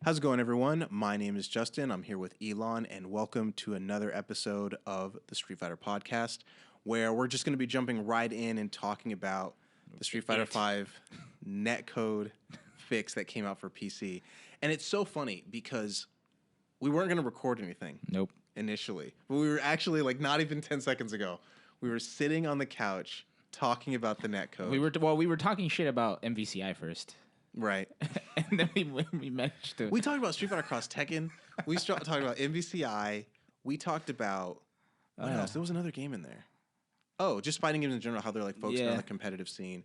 How's it going, everyone? My name is Justin. I'm here with Elon, and welcome to another episode of the Street Fighter Podcast, where we're just going to be jumping right in and talking about the Street Fighter V netcode fix that came out for PC. And it's so funny because we weren't going to record anything. Nope. Initially. But we were actually, like, not even 10 seconds ago, we were sitting on the couch talking about the netcode. We were talking shit about MVCI first. Right. And then we managed to... We talked about Street Fighter Cross Tekken. We talked about MVCI. We talked about... What else? There was another game in there. Oh, just fighting games in general, how they're like focusing on the competitive scene.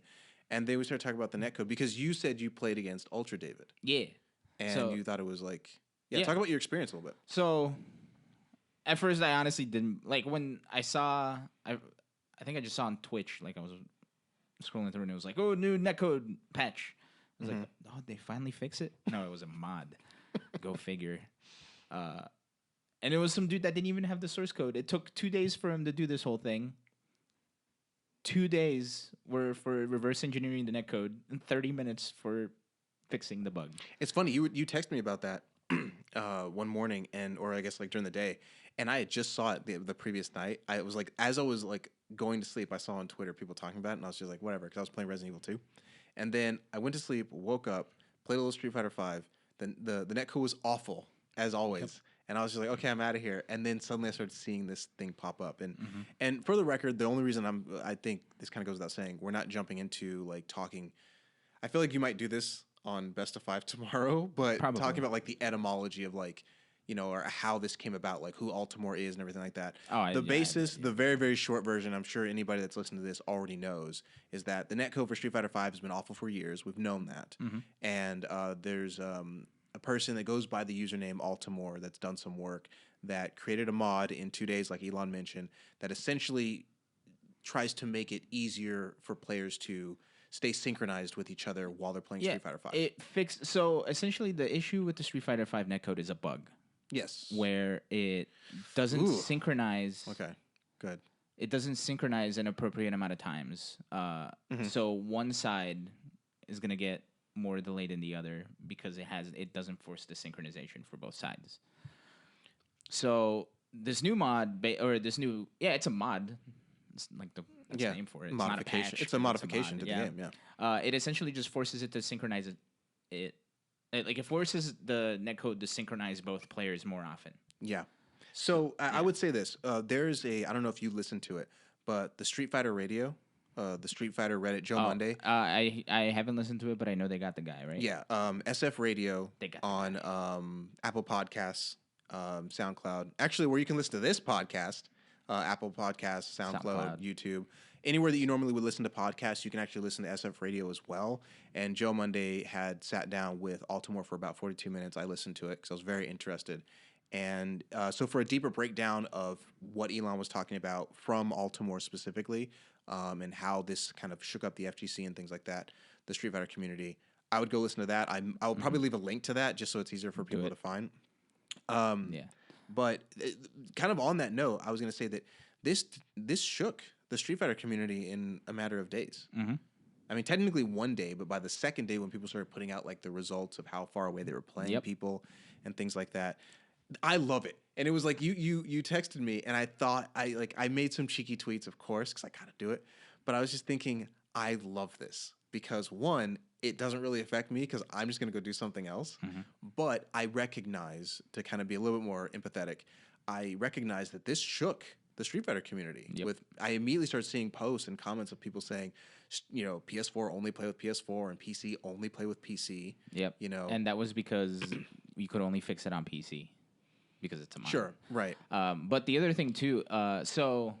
And then we started talking about the netcode because you said you played against Ultra David. Yeah. And you thought it was like... Yeah, talk about your experience a little bit. So, at first I honestly didn't... Like, when I saw... I think I just saw on Twitch, like I was scrolling through and it was like, oh, new netcode patch. I was like, oh, they finally fix it? No, it was a mod. Go figure. And it was some dude that didn't even have the source code. It took 2 days for him to do this whole thing. 2 days were for reverse engineering the netcode and 30 minutes for fixing the bug. It's funny. You texted me about that one morning, or I guess like during the day, and I had just saw it the previous night. I was like, as I was like going to sleep, I saw on Twitter people talking about it, and I was just like, whatever, because I was playing Resident Evil 2. And then I went to sleep, woke up, played a little Street Fighter V. Then the netcode was awful, as always. Yep. And I was just like, okay, I'm out of here. And then suddenly I started seeing this thing pop up. And for the record, the only reason I think this kind of goes without saying, we're not jumping into like talking. I feel like you might do this on Best of 5 tomorrow, but Probably. Talking about like the etymology of like, you know, or how this came about, like who Altimore is and everything like that. The very, very short version, I'm sure anybody that's listening to this already knows, is that the netcode for Street Fighter V has been awful for years. We've known that. And there's a person that goes by the username Altimore that's done some work that created a mod in 2 days, like Elon mentioned, that essentially tries to make it easier for players to stay synchronized with each other while they're playing Street Fighter V. So essentially the issue with the Street Fighter V netcode is a bug. Yes. Where it doesn't synchronize. Okay, good. It doesn't synchronize an appropriate amount of times. So one side is going to get more delayed than the other because it doesn't force the synchronization for both sides. So this new mod, it's a mod. It's like the name for it. It's not a patch. It's a modification to the game, yeah. It essentially just forces it to synchronize it forces the netcode to synchronize both players more often. Yeah. So I would say this. There's I don't know if you listened to it, but the Street Fighter Radio, the Street Fighter Reddit, Joe Monday. I haven't listened to it, but I know they got the guy, right? Yeah. SF Radio on Apple Podcasts, SoundCloud. Actually, where you can listen to this podcast, Apple Podcasts, SoundCloud, YouTube. Anywhere that you normally would listen to podcasts, you can actually listen to SF Radio as well. And Joe Monday had sat down with Altimore for about 42 minutes. I listened to it because I was very interested. And so for a deeper breakdown of what Elon was talking about from Altimore specifically, and how this kind of shook up the FGC and things like that, the Street Fighter community, I would go listen to that. I will probably leave a link to that just so it's easier for people to find. But kind of on that note, I was going to say that this shook the Street Fighter community in a matter of days. I mean, technically 1 day, but by the second day when people started putting out like the results of how far away they were playing people and things like that, I love it. And it was like you texted me, and I thought I made some cheeky tweets, of course, because I gotta do it. But I was just thinking, I love this because one, it doesn't really affect me because I'm just gonna go do something else. But I recognize, to kind of be a little bit more empathetic, I recognize that this shook the Street Fighter community. I immediately started seeing posts and comments of people saying, you know, PS4 only play with PS4 and PC only play with PC. Yep. You know, and that was because you could only fix it on PC because it's a mod. Sure, right. But the other thing too, so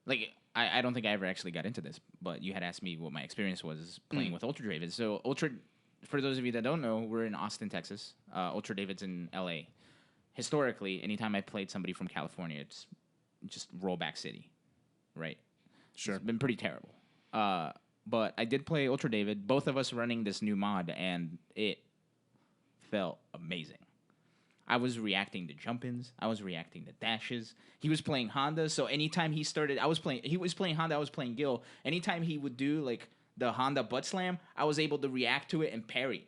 like I don't think I ever actually got into this, but you had asked me what my experience was playing with Ultra David. So for those of you that don't know, we're in Austin, Texas. Ultra David's in LA. Historically, anytime I played somebody from California, it's just rollback city, right? Sure. It's been pretty terrible. But I did play Ultra David, both of us running this new mod, and it felt amazing. I was reacting to jump-ins. I was reacting to dashes. He was playing Honda, so anytime he was playing Honda, I was playing Gil. Anytime he would do like the Honda butt slam, I was able to react to it and parry it.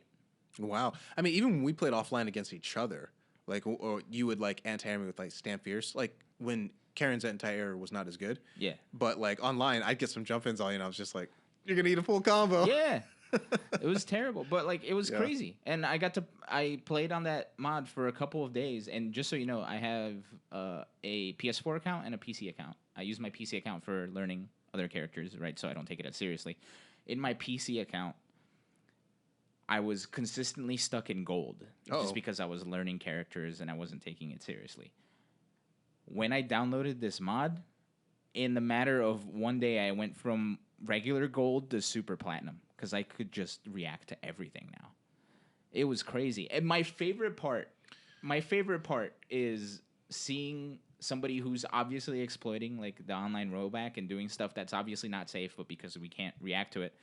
Wow. I mean, even when we played offline against each other, like, or you would like anti-air me with like Stamp Fierce, like when Karen's anti-air was not as good. Yeah. But like online, I'd get some jump ins on you, and I was just like, you're gonna eat a full combo. Yeah. It was terrible, but like it was Yeah. crazy. And I played on that mod for a couple of days. And just so you know, I have a PS4 account and a PC account. I use my PC account for learning other characters, right? So I don't take it as seriously. In my PC account, I was consistently stuck in gold just because I was learning characters and I wasn't taking it seriously. When I downloaded this mod, in the matter of one day, I went from regular gold to super platinum because I could just react to everything now. It was crazy. And my favorite part is seeing somebody who's obviously exploiting like the online rollback and doing stuff that's obviously not safe, but because we can't react to it,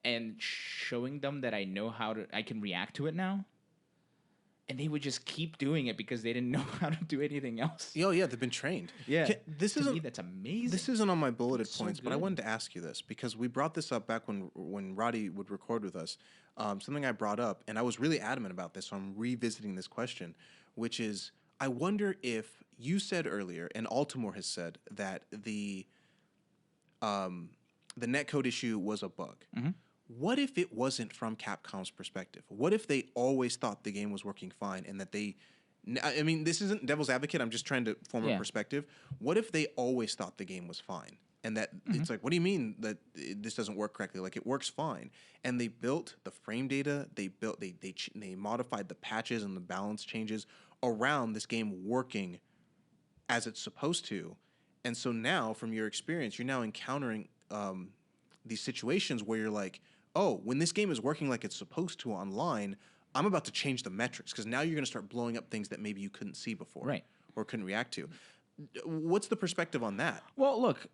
and showing them that I can react to it now. And they would just keep doing it because they didn't know how to do anything else. Oh, yeah, they've been trained. Yeah. To me, that's amazing. This isn't on my bulleted so points, but I good. wanted to ask you this because we brought this up back when Roddy would record with us. Something I brought up, and I was really adamant about this, so I'm revisiting this question, which is, I wonder if you said earlier, and Altimore has said, that the netcode issue was a bug. Mm-hmm. What if it wasn't from Capcom's perspective? What if they always thought the game was working fine and that I mean, this isn't devil's advocate. I'm just trying to form a perspective. What if they always thought the game was fine and that it's like, what do you mean that this doesn't work correctly? Like, it works fine. And they built the frame data. They modified the patches and the balance changes around this game working as it's supposed to. And so now, from your experience, you're now encountering these situations where you're like, oh, when this game is working like it's supposed to online, I'm about to change the metrics because now you're going to start blowing up things that maybe you couldn't see before, right, or couldn't react to. What's the perspective on that? Well, look,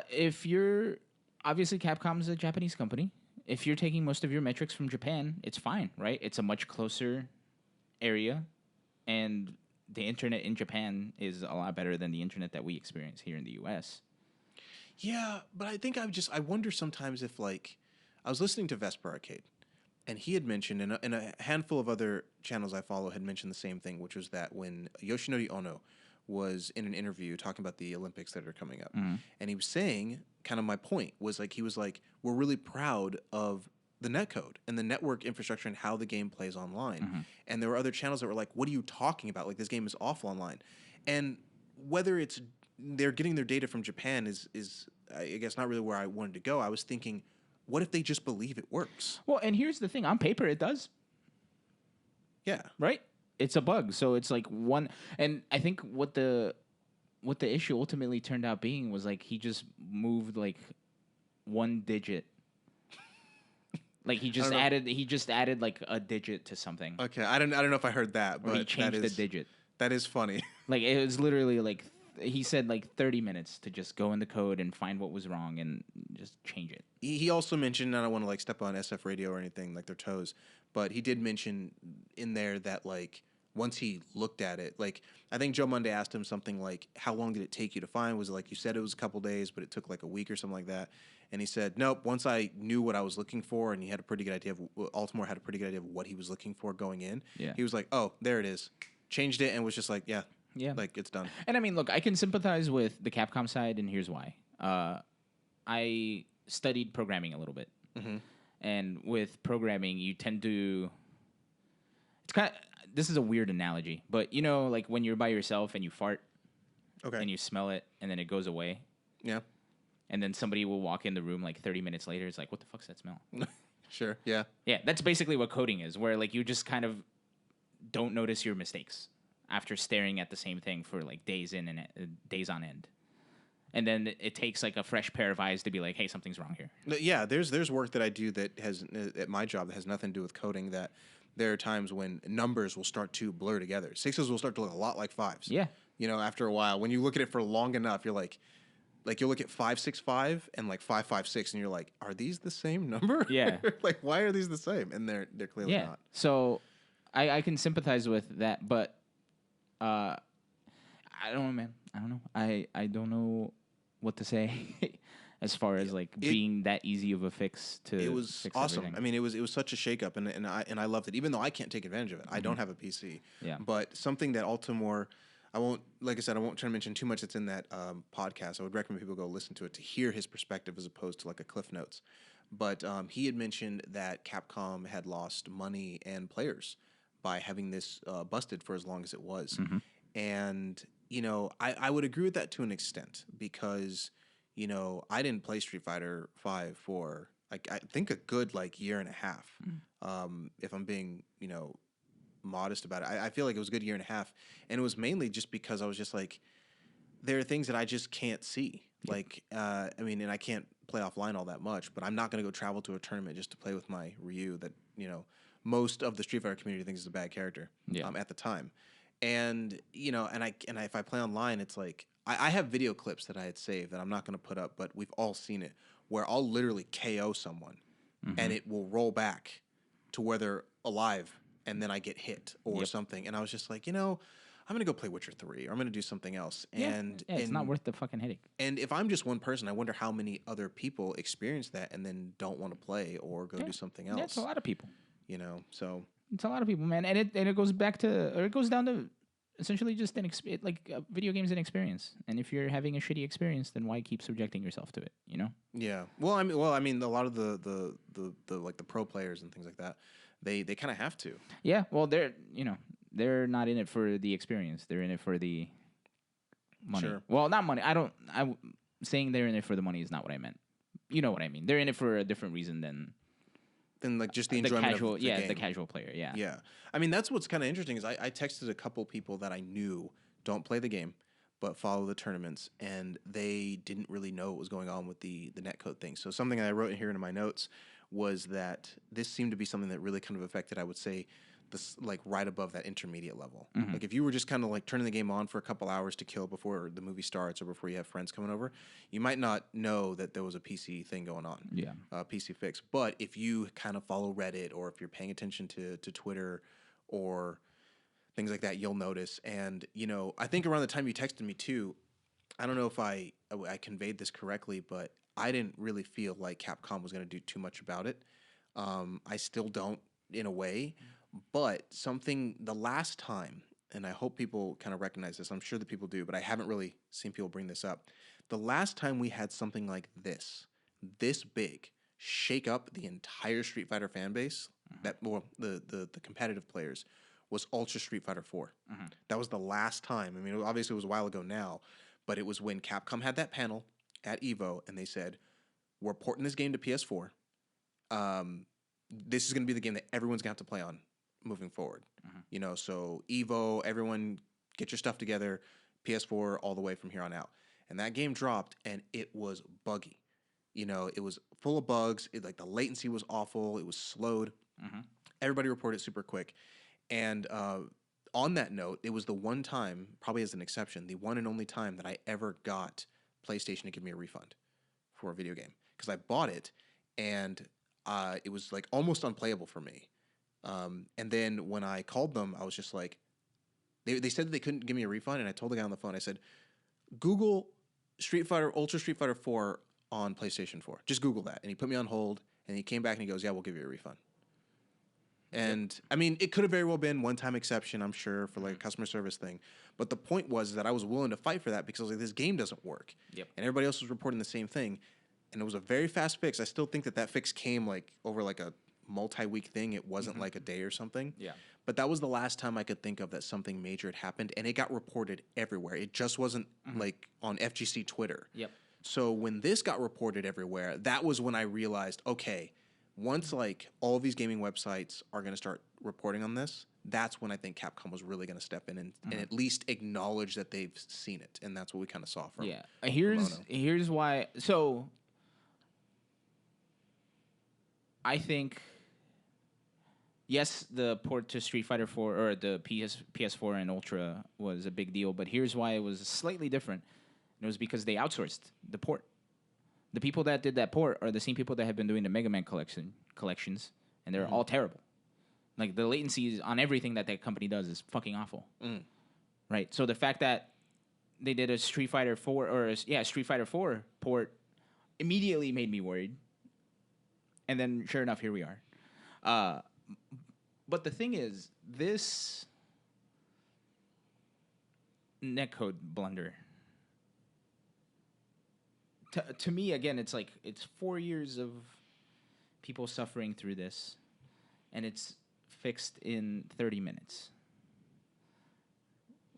if you're obviously Capcom's a Japanese company, if you're taking most of your metrics from Japan, it's fine, right? It's a much closer area, and the internet in Japan is a lot better than the internet that we experience here in the U.S. Yeah, but I think I wonder sometimes if, like, I was listening to Vesper Arcade, and he had mentioned, and a handful of other channels I follow had mentioned the same thing, which was that when Yoshinori Ono was in an interview talking about the Olympics that are coming up, and he was saying, kind of my point was like, he was like, we're really proud of the netcode and the network infrastructure and how the game plays online. And there were other channels that were like, what are you talking about? Like, this game is awful online. And whether it's they're getting their data from Japan is I guess not really where I wanted to go. I was thinking, what if they just believe it works? Well, and here's the thing. On paper, it does. Yeah. Right? It's a bug. So it's like one... And I think what the issue ultimately turned out being was like he just moved like one digit. Like he just added like a digit to something. Okay, I don't know if I heard that, but he changed the digit. That is funny. Like it was literally like he said like 30 minutes to just go in the code and find what was wrong and just change it. He also mentioned, and I don't want to like step on SF Radio or anything, like their toes, but he did mention in there that like once he looked at it, like I think Joe Monday asked him something like, how long did it take you to find? Was it like you said it was a couple days, but it took like a week or something like that? And he said, nope, once I knew what I was looking for, and he had a pretty good idea of, Altimore had a pretty good idea of what he was looking for going in. Yeah. He was like, oh, there it is. Changed it and was just like, yeah, like it's done. And I mean, look, I can sympathize with the Capcom side, and here's why. I studied programming a little bit. And with programming, you tend to... It's kind of... This is a weird analogy, but you know, like when you're by yourself and you fart, and you smell it, and then it goes away. Yeah. And then somebody will walk in the room like 30 minutes later. It's like, what the fuck's that smell? Sure. Yeah. Yeah, that's basically what coding is, where like you just kind of don't notice your mistakes after staring at the same thing for like days on end. And then it takes like a fresh pair of eyes to be like, hey, something's wrong here. Yeah, there's work that I do that has at my job that has nothing to do with coding, that there are times when numbers will start to blur together. Sixes will start to look a lot like fives. Yeah. You know, after a while, when you look at it for long enough, you're like you'll look at 565 and like 556, and you're like, are these the same number? Yeah. Like, why are these the same? And they're clearly not. So I can sympathize with that, but I don't know, man. I don't know. I don't know what to say. as far as like being that easy of a fix to. It was fix awesome. everything. I mean, it was such a shakeup, and I loved it. Even though I can't take advantage of it, I don't have a PC. Yeah. But something that Altimore, I won't, like I said, I won't try to mention too much that's in that podcast. I would recommend people go listen to it to hear his perspective as opposed to like a Cliff Notes. But he had mentioned that Capcom had lost money and players by having this busted for as long as it was. And, you know, I would agree with that to an extent because, you know, I didn't play Street Fighter V for, like, I think a good, like, year and a half. If I'm being, you know, modest about it. I feel like it was a good year and a half. And it was mainly just because I was just like, there are things that I just can't see. Like, I mean, and I can't play offline all that much, but I'm not going to go travel to a tournament just to play with my Ryu that, you know, most of the Street Fighter community thinks is a bad character at the time. And, you know, and if I play online, it's like, I have video clips that I had saved that I'm not going to put up, but we've all seen it, where I'll literally KO someone and it will roll back to where they're alive and then I get hit or something. And I was just like, you know, I'm going to go play Witcher 3 or I'm going to do something else. And it's not worth the fucking headache. And if I'm just one person, I wonder how many other people experience that and then don't want to play or go do something else. Yeah, it's a lot of people. You know, so it's a lot of people, man. And it goes back to, or it goes down to essentially just video games and experience. And if you're having a shitty experience, then why keep subjecting yourself to it? You know? Yeah. Well, I mean, a lot of the like the pro players and things like that, they kind of have to. Yeah. Well, they're not in it for the experience. They're in it for the money. Sure. Well, not money. Saying they're in it for the money is not what I meant. You know what I mean? They're in it for a different reason than like just the enjoyment casual, of the game. The casual player, yeah. Yeah. I mean, that's what's kind of interesting is I texted a couple people that I knew don't play the game but follow the tournaments, and they didn't really know what was going on with the netcode thing. So something I wrote in here in my notes was that this seemed to be something that really kind of affected, I would say, this like right above that intermediate level. Like if you were just kind of like turning the game on for a couple hours to kill before the movie starts or before you have friends coming over, you might not know that there was a PC thing going on. Yeah. PC fix. But if you kind of follow Reddit or if you're paying attention to Twitter or things like that, you'll notice. And, you know, I think around the time you texted me too, I don't know if I conveyed this correctly, but I didn't really feel like Capcom was going to do too much about it. I still don't in a way. But the last time, and I hope people kind of recognize this, I'm sure that people do, but I haven't really seen people bring this up. The last time we had something like this big, shake up the entire Street Fighter fan base, the competitive players, was Ultra Street Fighter 4. That was the last time. I mean, obviously it was a while ago now, but it was when Capcom had that panel at EVO, and they said, we're porting this game to PS4. This is going to be the game that everyone's going to have to play on moving forward. You know, so EVO, everyone get your stuff together, PS4 all the way from here on out. And that game dropped and it was buggy. You know, it was full of bugs. Like the latency was awful. It was slowed. Everybody reported super quick. And on that note, it was the one time, probably as an exception, the one and only time that I ever got PlayStation to give me a refund for a video game. Because I bought it and it was like almost unplayable for me. And then when I called them, I was just like, they said that they couldn't give me a refund. And I told the guy on the phone, I said, Google Ultra Street Fighter 4 on PlayStation 4. Just Google that. And he put me on hold and he came back and he goes, yeah, we'll give you a refund. And I mean, it could have very well been one-time exception, I'm sure, for like a customer service thing. But the point was that I was willing to fight for that because I was like, this game doesn't work. Yep. And everybody else was reporting the same thing. And it was a very fast fix. I still think that fix came like over like a multi-week thing. It wasn't like a day or something. Yeah. But that was the last time I could think of that something major had happened. And it got reported everywhere. It just wasn't like on FGC Twitter. Yep. So when this got reported everywhere, that was when I realized, okay, once like all these gaming websites are going to start reporting on this, that's when I think Capcom was really going to step in and at least acknowledge that they've seen it. And that's what we kind of saw from Here's why. So I think, yes, the port to Street Fighter 4 or the PS4 and Ultra was a big deal, but here's why it was slightly different. It was because they outsourced the port. The people that did that port are the same people that have been doing the Mega Man collections, and they're all terrible. Like, the latency on everything that company does is fucking awful. Right? So the fact that they did a Street Fighter 4 port immediately made me worried. And then, sure enough, here we are. But the thing is, this netcode blunder, to me, again, it's 4 years of people suffering through this, and it's fixed in 30 minutes.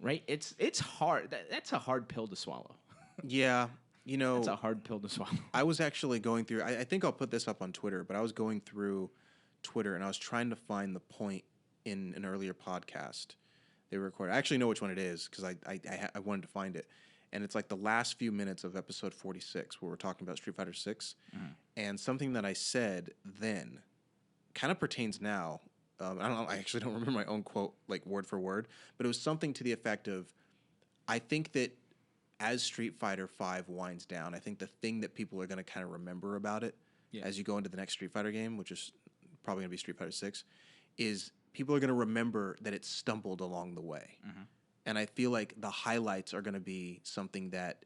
Right? It's hard. That's a hard pill to swallow. Yeah. It's a hard pill to swallow. I was actually going through, I think I'll put this up on Twitter, but I was going through Twitter and I was trying to find the point in an earlier podcast they recorded. I actually know which one it is because I wanted to find it. And it's like the last few minutes of episode 46 where we're talking about Street Fighter 6. Mm-hmm. And something that I said then kind of pertains now. I actually don't remember my own quote like word for word, but it was something to the effect of, I think that as Street Fighter V winds down, I think the thing that people are going to kind of remember about it as you go into the next Street Fighter game, which is probably going to be Street Fighter 6, is people are going to remember that it stumbled along the way. Mm-hmm. And I feel like the highlights are going to be something that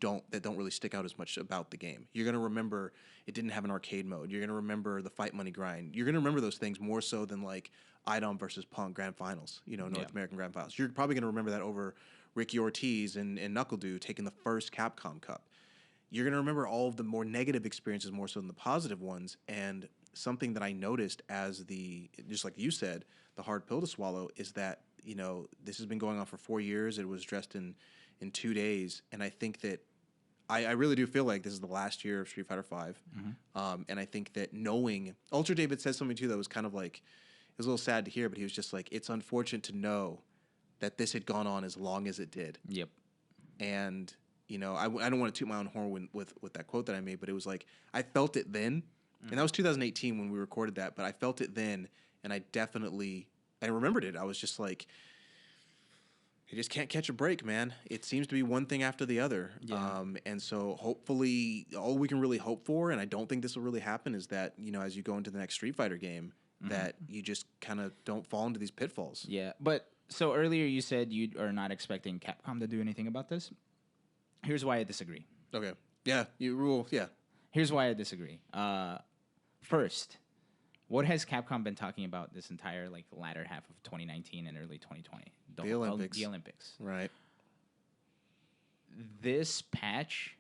don't really stick out as much about the game. You're going to remember it didn't have an arcade mode. You're going to remember the fight money grind. You're going to remember those things more so than like IDOM versus Punk Grand Finals, North American Grand Finals. You're probably going to remember that over Ricky Ortiz and NuckleDu taking the first Capcom Cup. You're going to remember all of the more negative experiences more so than the positive ones. And something that I noticed just like you said, the hard pill to swallow is that, this has been going on for 4 years. It was addressed in 2 days. And I think that I really do feel like this is the last year of Street Fighter V. Mm-hmm. And I think that knowing, Ultra David said something too that was kind of like, it was a little sad to hear, but he was just like, it's unfortunate to know that this had gone on as long as it did. Yep. And, I don't want to toot my own horn with that quote that I made, but it was like, I felt it then. Mm-hmm. And that was 2018 when we recorded that, but I felt it then, and I remembered it. I was just like, you just can't catch a break, man. It seems to be one thing after the other. Yeah. And so hopefully all we can really hope for, and I don't think this will really happen, is that, as you go into the next Street Fighter game, mm-hmm. that you just kind of don't fall into these pitfalls. Yeah. But so earlier you said you are not expecting Capcom to do anything about this. Here's why I disagree. Okay. Yeah. You rule. Yeah. Here's why I disagree. First, what has Capcom been talking about this entire latter half of 2019 and early 2020? The Olympics. The Olympics. Right. This patch,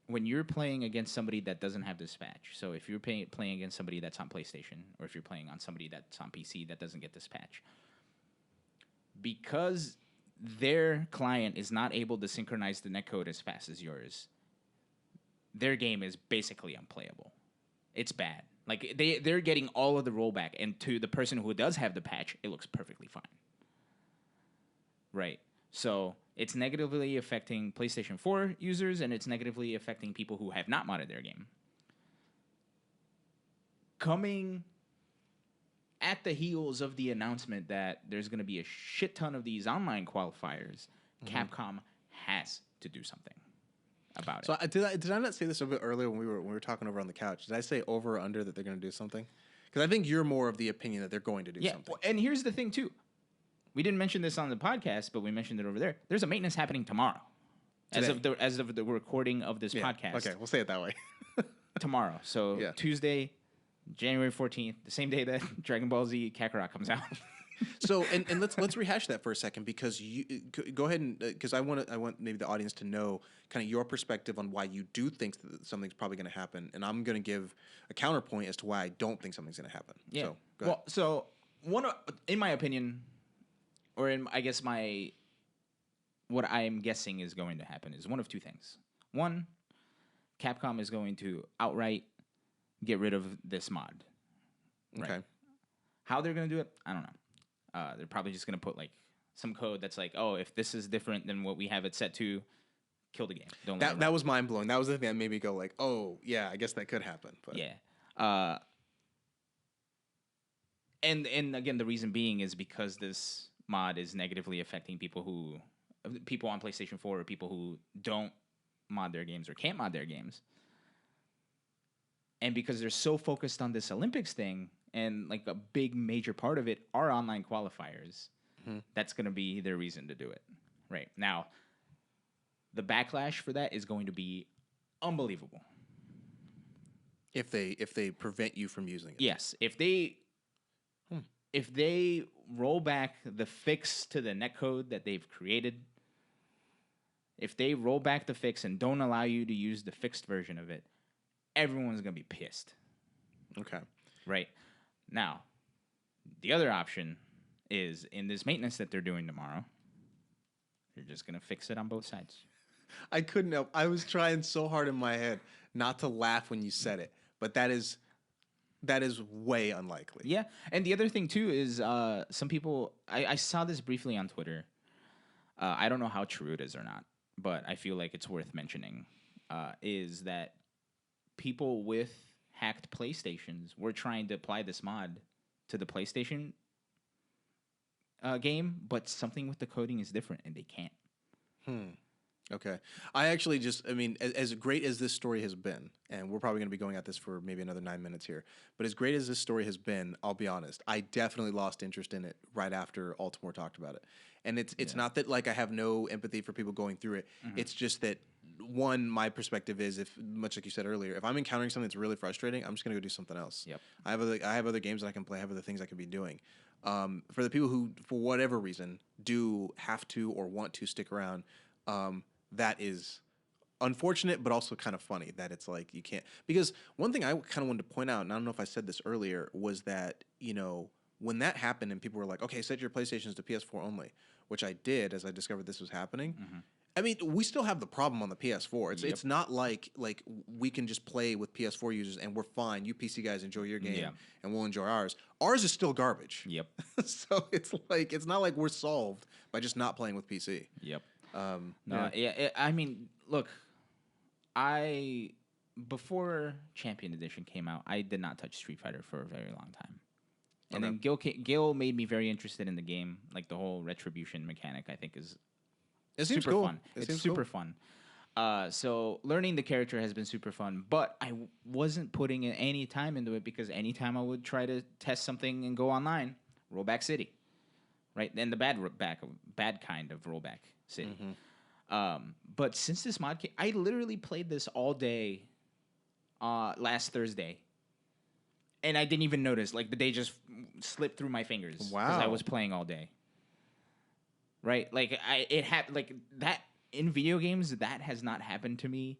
when you're playing against somebody that doesn't have this patch, so if you're playing against somebody that's on PlayStation, or if you're playing on somebody that's on PC that doesn't get this patch, because their client is not able to synchronize the netcode as fast as yours, their game is basically unplayable. It's bad. They're getting all of the rollback, and to the person who does have the patch, it looks perfectly fine. Right. So it's negatively affecting PlayStation 4 users, and it's negatively affecting people who have not modded their game. Coming at the heels of the announcement that there's going to be a shit ton of these online qualifiers, mm-hmm. Capcom has to do something about it. So did I not say this a bit earlier when we were talking over on the couch? Did I say over or under that they're going to do something? Because I think you're more of the opinion that they're going to do something. Well, and here's the thing too. We didn't mention this on the podcast, but we mentioned it over there. There's a maintenance happening tomorrow. Today. As of the recording of this podcast. Okay, we'll say it that way. Tomorrow. So Tuesday, January 14th, the same day that Dragon Ball Z Kakarot comes out. So and let's rehash that for a second, because you go ahead and because I want maybe the audience to know kind of your perspective on why you do think that something's probably going to happen, and I'm going to give a counterpoint as to why I don't think something's going to happen. Yeah. So go ahead. So in my opinion, or in I guess what I'm guessing is going to happen is one of two things. One, Capcom is going to outright get rid of this mod. Right? Okay. How they're going to do it, I don't know. They're probably just going to put some code that's if this is different than what we have it set to, kill the game. That was mind blowing. That was the thing that made me go oh yeah, I guess that could happen. But. Yeah. And again, the reason being is because this mod is negatively affecting people on PlayStation 4 or people who don't mod their games or can't mod their games. And because they're so focused on this Olympics thing, and a big major part of it are online qualifiers, mm-hmm. that's going to be their reason to do it. Right. Now, the backlash for that is going to be unbelievable. If they prevent you from using it. Yes, if they roll back the fix to the netcode that they've created, if they roll back the fix and don't allow you to use the fixed version of it, everyone's going to be pissed. Okay. Right. Now, the other option is in this maintenance that they're doing tomorrow, they're just going to fix it on both sides. I couldn't help. I was trying so hard in my head not to laugh when you said it, but that is way unlikely. Yeah. And the other thing, too, is some people, I saw this briefly on Twitter. I don't know how true it is or not, but I feel like it's worth mentioning, is that people with hacked PlayStations were trying to apply this mod to the PlayStation game, but something with the coding is different, and they can't. Okay. I actually as great as this story has been, and we're probably going to be going at this for maybe another 9 minutes here, but as great as this story has been, I'll be honest, I definitely lost interest in it right after Altimore talked about it. And it's not that like I have no empathy for people going through it. Mm-hmm. It's just that, one, my perspective is, if much like you said earlier, if I'm encountering something that's really frustrating, I'm just going to go do something else. Yep. I have other games that I can play, I have other things I can be doing. For the people who, for whatever reason, do have to or want to stick around, that is unfortunate, but also kind of funny that it's like you can't. Because one thing I kind of wanted to point out, and I don't know if I said this earlier, was that, when that happened and people were like, okay, set your PlayStations to PS4 only, which I did as I discovered this was happening. Mm-hmm. I mean, we still have the problem on the PS4. It's not like we can just play with PS4 users and we're fine. You PC guys enjoy your game and we'll enjoy ours. Ours is still garbage. Yep. So it's not like we're solved by just not playing with PC. Yep. I mean, look, before Champion Edition came out, I did not touch Street Fighter for a very long time. And then Gil made me very interested in the game. Like the whole retribution mechanic, I think is super cool. fun. It's super fun. So learning the character has been super fun, but I wasn't putting in any time into it because anytime I would try to test something and go online, Rollback City, right? And the bad kind of Rollback City. Mm-hmm. But since this mod came, I literally played this all day last Thursday. And I didn't even notice. Like, the day just slipped through my fingers. Wow. Because I was playing all day. Right? Like, it happened. Like, that, in video games, that has not happened to me.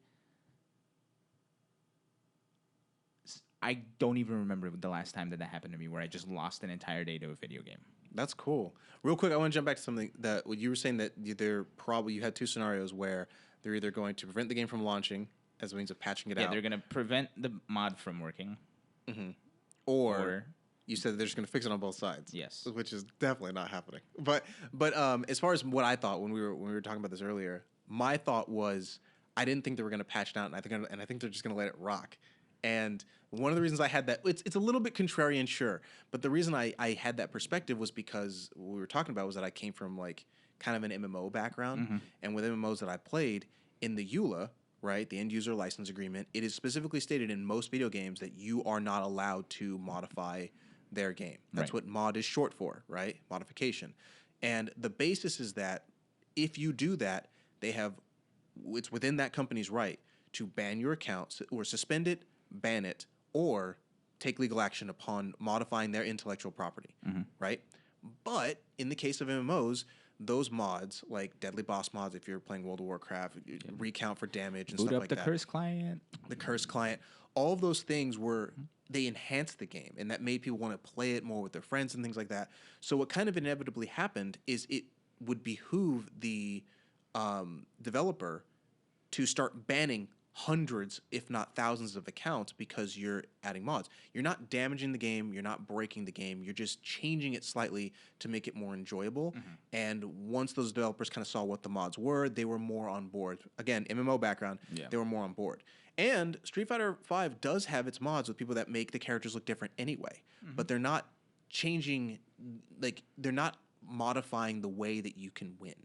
I don't even remember the last time that happened to me, where I just lost an entire day to a video game. That's cool. Real quick, I want to jump back to something that you were saying, that you had two scenarios where they're either going to prevent the game from launching as a means of patching it out. Yeah, they're going to prevent the mod from working. Mm-hmm. Or you said they're just going to fix it on both sides. Yes, which is definitely not happening. But as far as what I thought when we were talking about this earlier, my thought was I didn't think they were going to patch it out, and I think they're just going to let it rock. And one of the reasons I had that, it's a little bit contrarian, sure, but the reason I had that perspective was because what we were talking about was that I came from like kind of an MMO background, mm-hmm. and with MMOs that I played in the EULA, right, the end user license agreement, it is specifically stated in most video games that you are not allowed to modify their game. That's what mod is short for, right? Modification. And the basis is that if you do that, it's within that company's right to ban your account or suspend it, ban it, or take legal action upon modifying their intellectual property, mm-hmm. right? But in the case of MMOs, those mods, like Deadly Boss mods, if you're playing World of Warcraft, recount for damage and stuff like that. Boot up the Curse client. The Curse client. All of those things they enhanced the game, and that made people want to play it more with their friends and things like that. So what kind of inevitably happened is it would behoove the developer to start banning hundreds, if not thousands of accounts because you're adding mods. You're not damaging the game. You're not breaking the game. You're just changing it slightly to make it more enjoyable. Mm-hmm. And once those developers kind of saw what the mods were, they were more on board. Again, MMO background, they were more on board. And Street Fighter V does have its mods with people that make the characters look different anyway. Mm-hmm. But they're not changing, they're not modifying the way that you can win.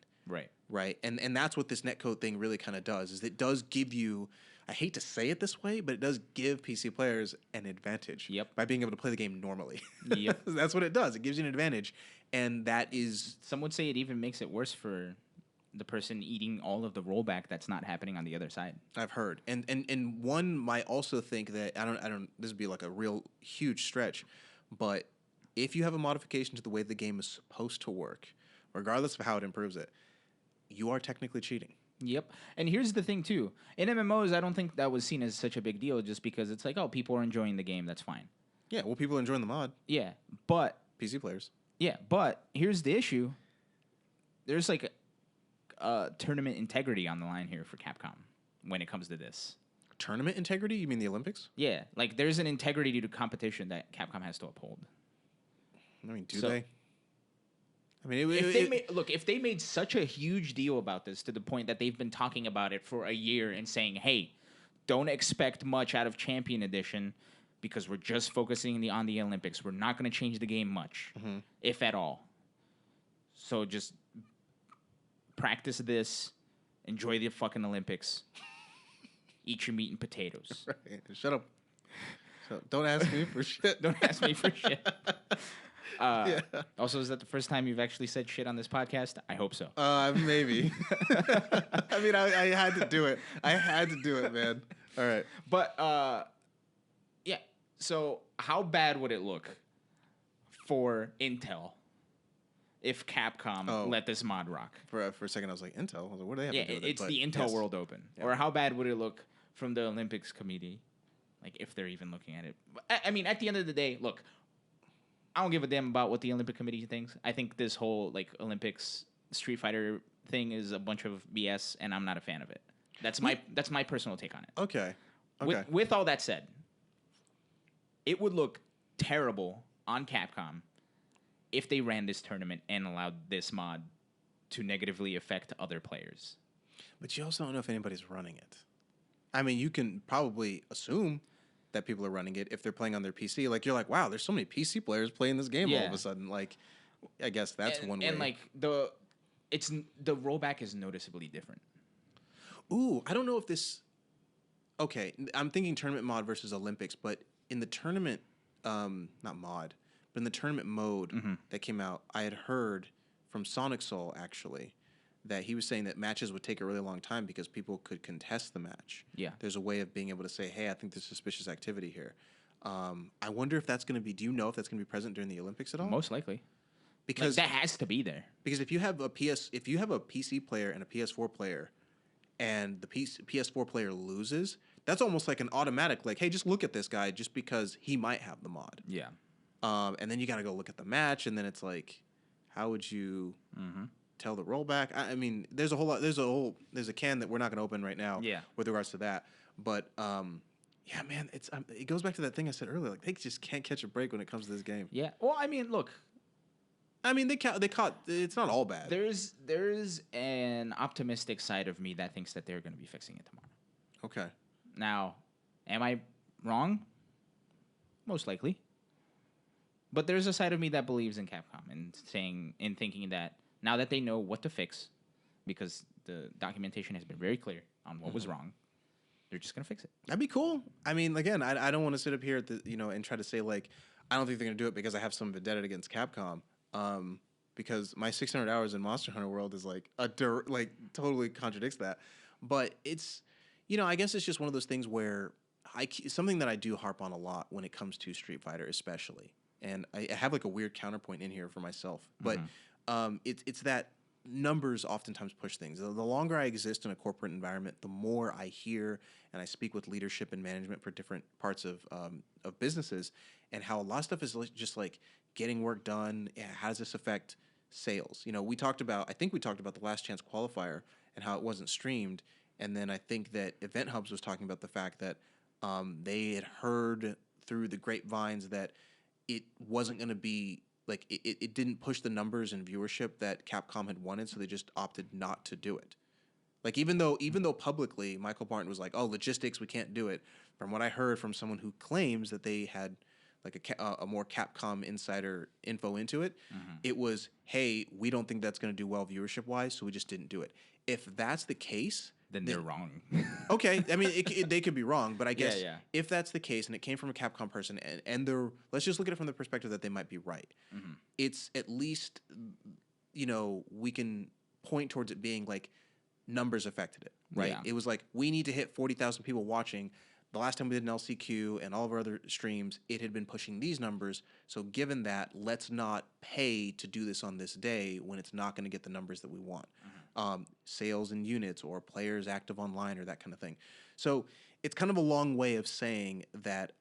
Right. And that's what this netcode thing really kind of does, is it does give you, I hate to say it this way, but it does give PC players an advantage by being able to play the game normally. Yep. That's what it does. It gives you an advantage. And that is... Some would say it even makes it worse for the person eating all of the rollback that's not happening on the other side. I've heard, and one might also think that I don't. This would be like a real huge stretch, but if you have a modification to the way the game is supposed to work, regardless of how it improves it, you are technically cheating. Yep. And here's the thing, too. In MMOs, I don't think that was seen as such a big deal just because it's like, oh, people are enjoying the game. That's fine. Yeah, well, people are enjoying the mod. Yeah. But PC players. Yeah. But here's the issue. There's like a tournament integrity on the line here for Capcom when it comes to this. Tournament integrity? You mean the Olympics? Yeah. Like there's an integrity to competition that Capcom has to uphold. I mean, do they? I mean, if they made such a huge deal about this to the point that they've been talking about it for a year and saying, hey, don't expect much out of Champion Edition because we're just focusing on the Olympics. We're not going to change the game much, if at all. So just practice this, enjoy the fucking Olympics, eat your meat and potatoes. Right. Shut up. So don't ask me for shit. Don't ask me for shit. Also, is that the first time you've actually said shit on this podcast? I hope so. Maybe. I mean, I had to do it. I had to do it, man. All right. But, yeah. So how bad would it look for Intel if Capcom let this mod rock? For a second, I was like, Intel? I was like, what do they have to do with it? It's the Intel World Open. Yeah. Or how bad would it look from the Olympics committee? Like, if they're even looking at it. I mean, at the end of the day, look, I don't give a damn about what the Olympic Committee thinks. I think this whole like Olympics Street Fighter thing is a bunch of BS, and I'm not a fan of it. That's my personal take on it. Okay. With all that said, it would look terrible on Capcom if they ran this tournament and allowed this mod to negatively affect other players. But you also don't know if anybody's running it. I mean, you can probably assume that people are running it if they're playing on their PC. Like, you're like, wow, there's so many PC players playing this game all of a sudden. Like, I guess that's one way. And, like, the rollback is noticeably different. Ooh, I don't know if this... Okay, I'm thinking tournament mod versus Olympics, but in the tournament... not mod, but in the tournament mode that came out, I had heard from Sonic Soul, actually, that he was saying that matches would take a really long time because people could contest the match. Yeah. There's a way of being able to say, hey, I think there's suspicious activity here. I wonder if that's going to be... Do you know if that's going to be present during the Olympics at all? Most likely. Because that has to be there. Because if you have a PC player and a PS4 player, and the PS4 player loses, that's almost like an automatic, like, hey, just look at this guy just because he might have the mod. Yeah. And then you got to go look at the match, and then it's like, how would you... tell the rollback? I mean, there's a can that we're not going to open right now. Yeah. With regards to that, but yeah, man, it goes back to that thing I said earlier. Like, they just can't catch a break when it comes to this game. Yeah. Well, I mean, look. I mean, they caught. It's not all bad. There's an optimistic side of me that thinks that they're going to be fixing it tomorrow. Okay. Now, am I wrong? Most likely. But there's a side of me that believes in Capcom and thinking that now that they know what to fix, because the documentation has been very clear on what was wrong, they're just gonna fix it. That'd be cool. I mean, again, I don't want to sit up here at and try to say like I don't think they're gonna do it because I have some vendetta against Capcom. Because my 600 hours in Monster Hunter World is like totally contradicts that. But it's I guess it's just one of those things where something that I do harp on a lot when it comes to Street Fighter, especially, and I have like a weird counterpoint in here for myself, but. It's that numbers oftentimes push things. The longer I exist in a corporate environment, the more I hear and I speak with leadership and management for different parts of businesses, and how a lot of stuff is just like getting work done. How does this affect sales? I think we talked about the Last Chance Qualifier and how it wasn't streamed, and then I think that Event Hubs was talking about the fact that they had heard through the grapevines that it wasn't going to be. Like, it didn't push the numbers and viewership that Capcom had wanted, so they just opted not to do it. Like, even though publicly Michael Barton was like, oh, logistics, we can't do it, from what I heard from someone who claims that they had like a more Capcom insider info into it, it was, hey, we don't think that's going to do well viewership-wise, so we just didn't do it. If that's the case... Then they're wrong. Okay, I mean, they could be wrong, but I guess if that's the case and it came from a Capcom person, and let's just look at it from the perspective that they might be right. It's at least, we can point towards it being like numbers affected it, right? Yeah. It was like, we need to hit 40,000 people watching. The last time we did an LCQ and all of our other streams, it had been pushing these numbers. So given that, let's not pay to do this on this day when it's not going to get the numbers that we want. Sales in units or players active online or that kind of thing. So it's kind of a long way of saying that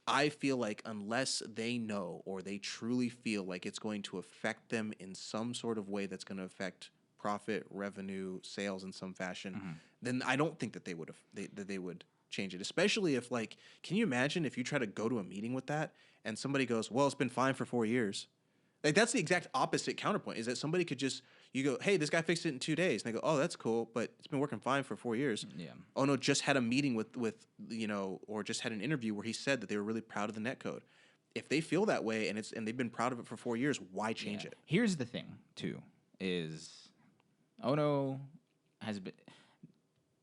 I feel like unless they know or they truly feel like it's going to affect them in some sort of way that's going to affect profit, revenue, sales in some fashion, then I don't think that they would change it. Especially if, like, can you imagine if you try to go to a meeting with that and somebody goes, well, it's been fine for 4 years. Like, that's the exact opposite counterpoint, is that somebody could just, you go, hey, this guy fixed it in 2 days. And they go, oh, that's cool, but it's been working fine for 4 years. Yeah. Ono just had a meeting with or just had an interview where he said that they were really proud of the netcode. If they feel that way and they've been proud of it for 4 years, why change it? Here's the thing, too, is Ono has been...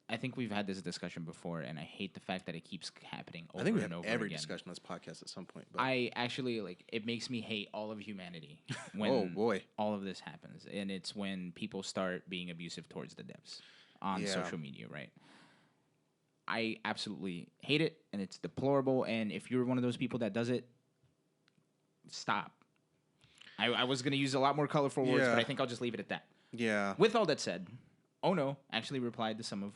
I think we've had this discussion before, and I hate the fact that it keeps happening over and over again. I think we have every discussion on this podcast at some point. But I actually, it makes me hate all of humanity when all of this happens. And it's when people start being abusive towards the devs on social media, right? I absolutely hate it, and it's deplorable. And if you're one of those people that does it, stop. I was going to use a lot more colorful words, but I think I'll just leave it at that. Yeah. With all that said, Ono actually replied to some of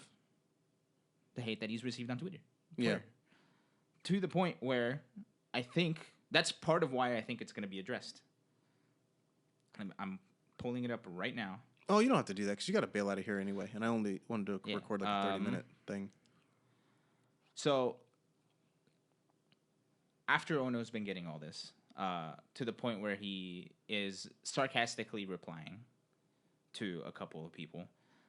the hate that he's received on Twitter. Yeah. To the point where I think that's part of why I think it's going to be addressed. I'm pulling it up right now. Oh, you don't have to do that because you got to bail out of here anyway. And I only wanted to record like a 30-minute thing. So after Ono's been getting all this, to the point where he is sarcastically replying to a couple of people,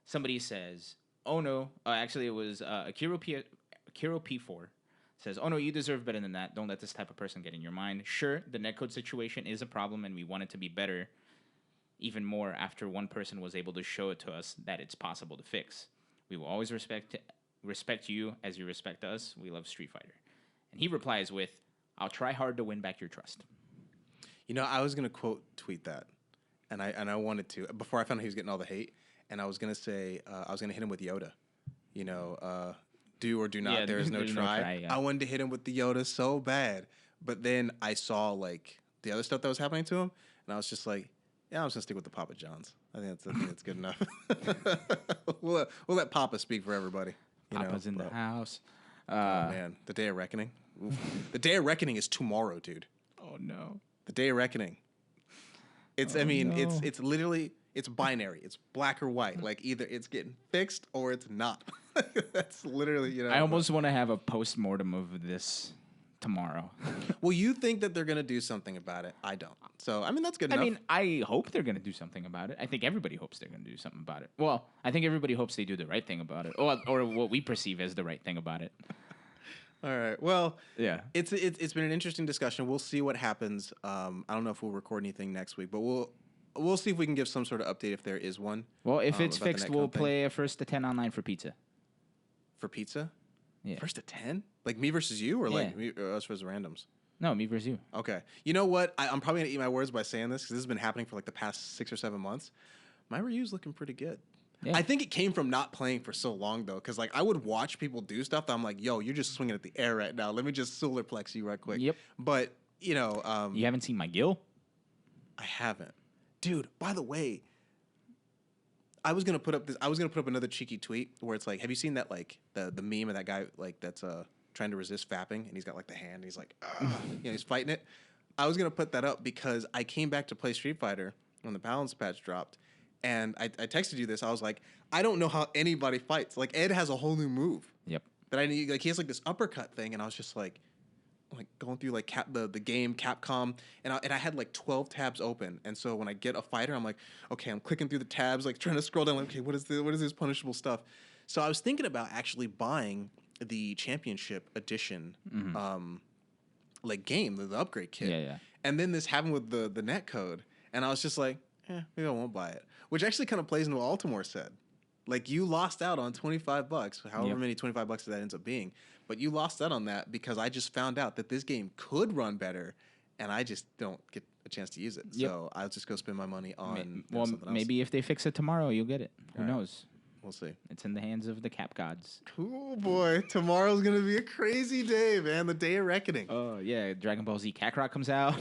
somebody says, Ono, actually it was Akiro P4 says, Ono, you deserve better than that. Don't let this type of person get in your mind. Sure, the netcode situation is a problem and we want it to be better even more after one person was able to show it to us that it's possible to fix. We will always respect you as you respect us. We love Street Fighter. And he replies with, I'll try hard to win back your trust. You know, I was going to quote tweet that. And I wanted to, before I found out he was getting all the hate. And I was going to say, I was going to hit him with Yoda. You know, do or do not, there is no try. I wanted to hit him with the Yoda so bad. But then I saw, like, the other stuff that was happening to him. And I was just like, yeah, I'm just going to stick with the Papa Johns. I think that's good enough. we'll let Papa speak for everybody. Papa's in the house. Oh, man. The Day of Reckoning. Oof. The Day of Reckoning is tomorrow, dude. Oh, no. The Day of Reckoning. It's, it's literally... It's binary. It's black or white. Like, either it's getting fixed or it's not. That's literally, you know. I almost want to have a post-mortem of this tomorrow. Well, you think that they're going to do something about it. I don't. So, I mean, that's good enough. I mean, I hope they're going to do something about it. I think everybody hopes they're going to do something about it. Well, I think everybody hopes they do the right thing about it. Or what we perceive as the right thing about it. All right. Well, yeah. It's been an interesting discussion. We'll see what happens. I don't know if we'll record anything next week, but we'll see if we can give some sort of update if there is one. Well, if it's fixed, we'll play a 1st to 10 online for pizza. For pizza? Yeah. 1st to 10? Like me versus you, or like us versus randoms? No, me versus you. Okay. You know what? I'm probably gonna eat my words by saying this because this has been happening for like the past 6 or 7 months. My review's looking pretty good. Yeah. I think it came from not playing for so long though, because like I would watch people do stuff that I'm like, yo, you're just swinging at the air right now. Let me just solar plex you right quick. Yep. But you know, you haven't seen my gill? I haven't. Dude, by the way, I was gonna put up another cheeky tweet where it's like, have you seen that like the meme of that guy like that's trying to resist fapping and he's got like the hand and he's like, he's fighting it. I was gonna put that up because I came back to play Street Fighter when the balance patch dropped, and I texted you this. I was like, I don't know how anybody fights. Like Ed has a whole new move. Yep. That I need. Like he has like this uppercut thing, and I was just like going through like the game Capcom, and I had like 12 tabs open, and so when I get a fighter, I'm like, okay, I'm clicking through the tabs, like trying to scroll down, like, okay, what is this punishable stuff? So I was thinking about actually buying the championship edition, like game, the upgrade kit. Yeah. And then this happened with the netcode, and I was just like, maybe I won't buy it. Which actually kind of plays into what Altimore said. Like you lost out on $25, however many $25 that ends up being. But you lost out on that because I just found out that this game could run better and I just don't get a chance to use it. Yep. So I'll just go spend my money on Well, something else. maybe if they fix it tomorrow, you'll get it. Who knows? We'll see. It's in the hands of the Cap gods. Oh boy, tomorrow's gonna be a crazy day, man. The day of reckoning. Oh yeah, Dragon Ball Z Kakarot comes out.